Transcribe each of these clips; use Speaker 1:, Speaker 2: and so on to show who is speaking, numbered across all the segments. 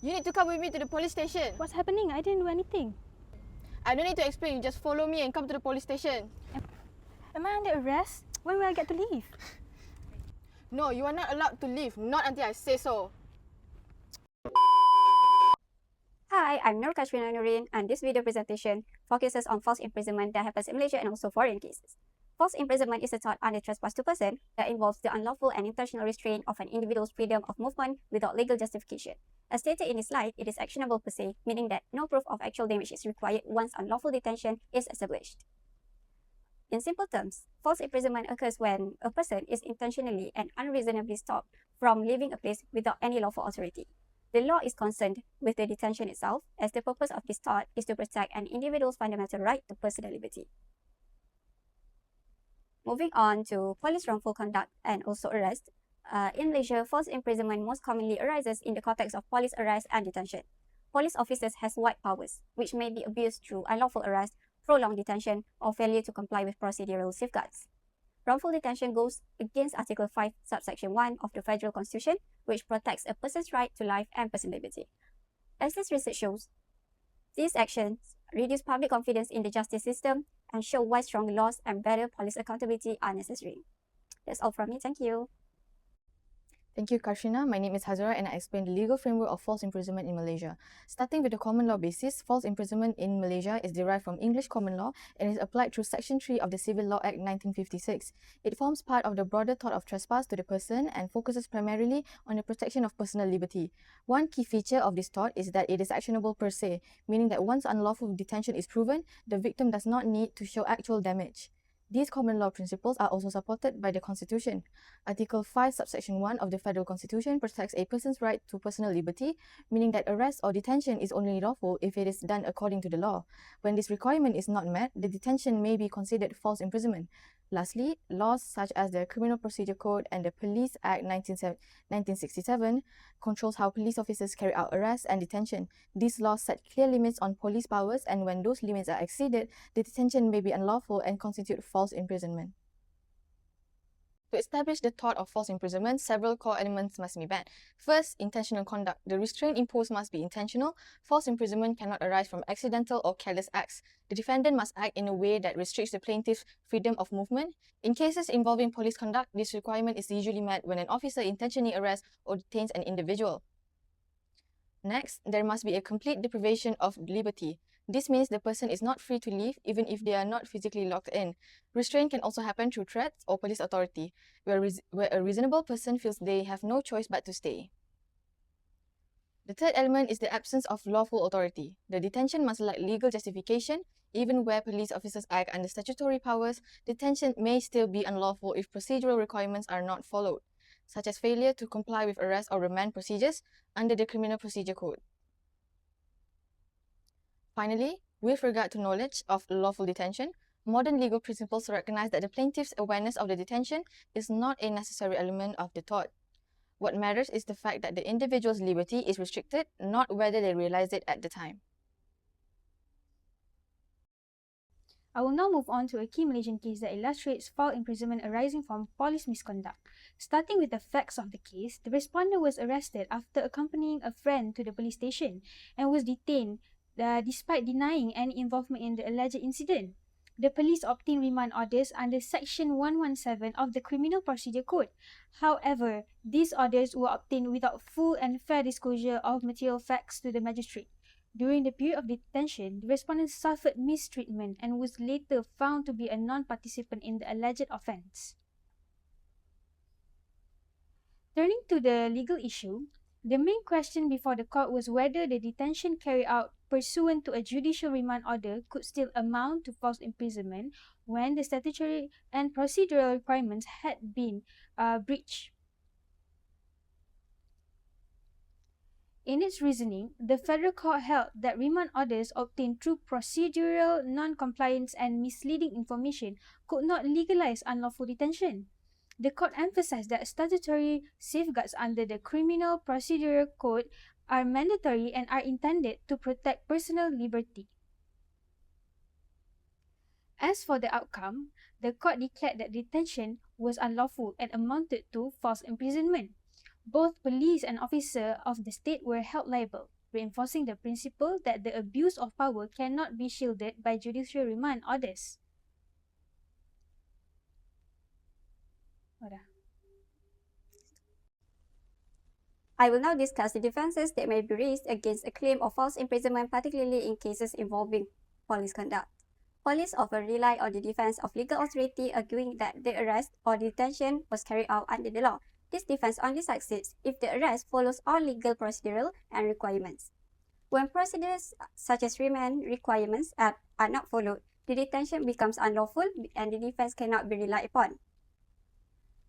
Speaker 1: You need to come with me to the police station.
Speaker 2: What's happening? I didn't do anything.
Speaker 1: I don't need to explain. You just follow me and come to the police station.
Speaker 2: Am I under arrest? When will I get to leave?
Speaker 1: No, you are not allowed to leave. Not until I say so.
Speaker 3: Hi, I'm Nur Kashmina Nurin, and this video presentation focuses on false imprisonment that happens in Malaysia and also foreign cases. False imprisonment is a tort under Trespass 2% that involves the unlawful and intentional restraint of an individual's freedom of movement without legal justification. As stated in this slide, it is actionable per se, meaning that no proof of actual damage is required once unlawful detention is established. In simple terms, false imprisonment occurs when a person is intentionally and unreasonably stopped from leaving a place without any lawful authority. The law is concerned with the detention itself, as the purpose of this tort is to protect an individual's fundamental right to personal liberty. Moving on to police wrongful conduct and also arrest. In Malaysia, false imprisonment most commonly arises in the context of police arrest and detention. Police officers have wide powers, which may be abused through unlawful arrest, prolonged detention, or failure to comply with procedural safeguards. Wrongful detention goes against Article 5, subsection 1 of the Federal Constitution, which protects a person's right to life and personal liberty. As this research shows, these actions reduce public confidence in the justice system and show why strong laws and better police accountability are necessary. That's all from me. Thank you.
Speaker 1: Thank you, Karshina. My name is Hazara and I explain the legal framework of false imprisonment in Malaysia. Starting with the common law basis, false imprisonment in Malaysia is derived from English common law and is applied through Section 3 of the Civil Law Act 1956. It forms part of the broader tort of trespass to the person and focuses primarily on the protection of personal liberty. One key feature of this tort is that it is actionable per se, meaning that once unlawful detention is proven, the victim does not need to show actual damage. These common law principles are also supported by the Constitution. Article 5, subsection 1 of the Federal Constitution protects a person's right to personal liberty, meaning that arrest or detention is only lawful if it is done according to the law. When this requirement is not met, the detention may be considered false imprisonment. Lastly, laws such as the Criminal Procedure Code and the Police Act 1967 controls how police officers carry out arrest and detention. These laws set clear limits on police powers, and when those limits are exceeded, the detention may be unlawful and constitute false imprisonment. To establish the tort of false imprisonment, several core elements must be met. First, intentional conduct. The restraint imposed must be intentional. False imprisonment cannot arise from accidental or careless acts. The defendant must act in a way that restricts the plaintiff's freedom of movement. In cases involving police conduct, this requirement is usually met when an officer intentionally arrests or detains an individual. Next, there must be a complete deprivation of liberty. This means the person is not free to leave even if they are not physically locked in. Restraint can also happen through threats or police authority, where a reasonable person feels they have no choice but to stay. The third element is the absence of lawful authority. The detention must lack legal justification. Even where police officers act under statutory powers, detention may still be unlawful if procedural requirements are not followed, such as failure to comply with arrest or remand procedures under the Criminal Procedure Code. Finally, with regard to knowledge of lawful detention, modern legal principles recognize that the plaintiff's awareness of the detention is not a necessary element of the tort. What matters is the fact that the individual's liberty is restricted, not whether they realize it at the time.
Speaker 2: I will now move on to a key Malaysian case that illustrates foul imprisonment arising from police misconduct. Starting with the facts of the case, the respondent was arrested after accompanying a friend to the police station and was detained despite denying any involvement in the alleged incident. The police obtained remand orders under Section 117 of the Criminal Procedure Code. However, these orders were obtained without full and fair disclosure of material facts to the magistrate. During the period of detention, the respondent suffered mistreatment and was later found to be a non-participant in the alleged offence. Turning to the legal issue, the main question before the court was whether the detention carried out pursuant to a judicial remand order could still amount to false imprisonment when the statutory and procedural requirements had been breached. In its reasoning, the federal court held that remand orders obtained through procedural non-compliance and misleading information could not legalize unlawful detention. The court emphasized that statutory safeguards under the Criminal Procedure Code are mandatory and are intended to protect personal liberty. As for the outcome, the court declared that detention was unlawful and amounted to false imprisonment. Both police and officer of the state were held liable, reinforcing the principle that the abuse of power cannot be shielded by judicial remand orders.
Speaker 3: I will now discuss the defenses that may be raised against a claim of false imprisonment, particularly in cases involving police conduct. Police often rely on the defense of legal authority, arguing that the arrest or detention was carried out under the law. This defense only succeeds if the arrest follows all legal procedural and requirements. When procedures such as remand requirements are not followed, the detention becomes unlawful and the defense cannot be relied upon.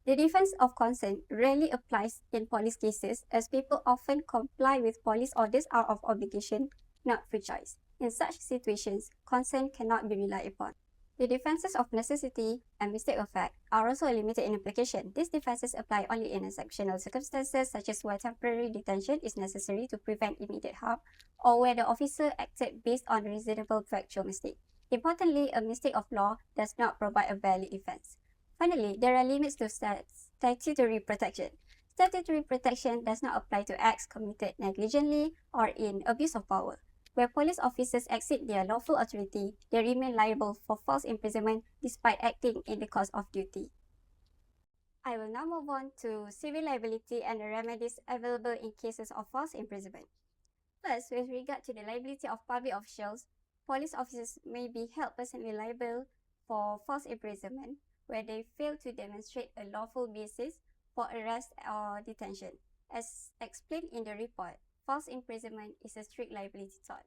Speaker 3: The defense of consent rarely applies in police cases, as people often comply with police orders out of obligation, not free choice. In such situations, consent cannot be relied upon. The defenses of necessity and mistake of fact are also limited in application. These defenses apply only in exceptional circumstances, such as where temporary detention is necessary to prevent immediate harm, or where the officer acted based on reasonable factual mistake. Importantly, a mistake of law does not provide a valid defense. Finally, there are limits to statutory protection. Statutory protection does not apply to acts committed negligently or in abuse of power. Where police officers exceed their lawful authority, they remain liable for false imprisonment despite acting in the course of duty. I will now move on to civil liability and the remedies available in cases of false imprisonment. First, with regard to the liability of public officials, police officers may be held personally liable for false imprisonment where they fail to demonstrate a lawful basis for arrest or detention. As explained in the report, false imprisonment is a strict liability tort.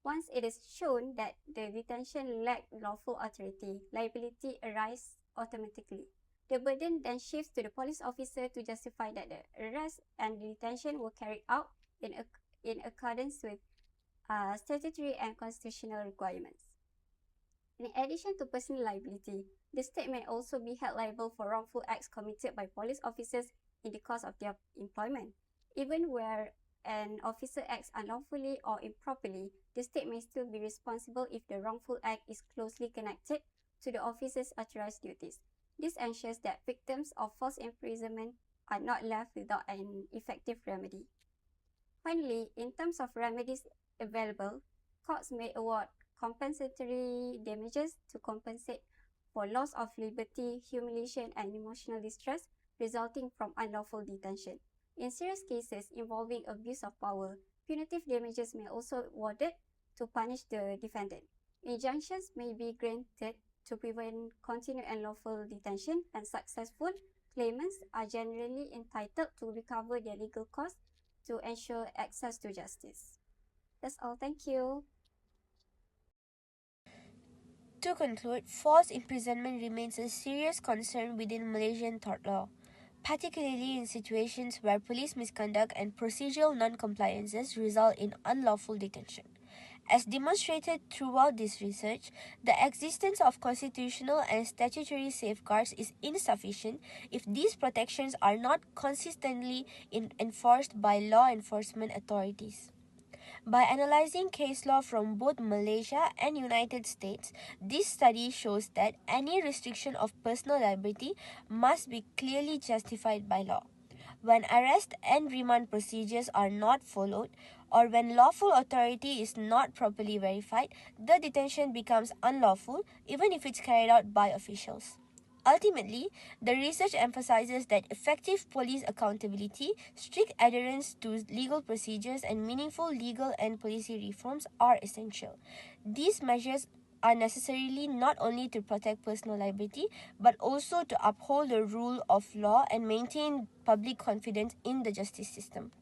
Speaker 3: Once it is shown that the detention lacked lawful authority, liability arises automatically. The burden then shifts to the police officer to justify that the arrest and detention were carried out in accordance with statutory and constitutional requirements. In addition to personal liability, the state may also be held liable for wrongful acts committed by police officers in the course of their employment. Even where an officer acts unlawfully or improperly, the state may still be responsible if the wrongful act is closely connected to the officer's authorized duties. This ensures that victims of false imprisonment are not left without an effective remedy. Finally, in terms of remedies available, courts may award compensatory damages to compensate for loss of liberty, humiliation, and emotional distress resulting from unlawful detention. In serious cases involving abuse of power, punitive damages may also be awarded to punish the defendant. Injunctions may be granted to prevent continued unlawful detention, and successful claimants are generally entitled to recover their legal costs to ensure access to justice. That's all. Thank you.
Speaker 4: To conclude, false imprisonment remains a serious concern within Malaysian tort law, particularly in situations where police misconduct and procedural non-compliances result in unlawful detention. As demonstrated throughout this research, the existence of constitutional and statutory safeguards is insufficient if these protections are not consistently enforced by law enforcement authorities. By analyzing case law from both Malaysia and United States, this study shows that any restriction of personal liberty must be clearly justified by law. When arrest and remand procedures are not followed, or when lawful authority is not properly verified, the detention becomes unlawful even if it's carried out by officials. Ultimately, the research emphasizes that effective police accountability, strict adherence to legal procedures, and meaningful legal and policy reforms are essential. These measures are necessarily not only to protect personal liberty, but also to uphold the rule of law and maintain public confidence in the justice system.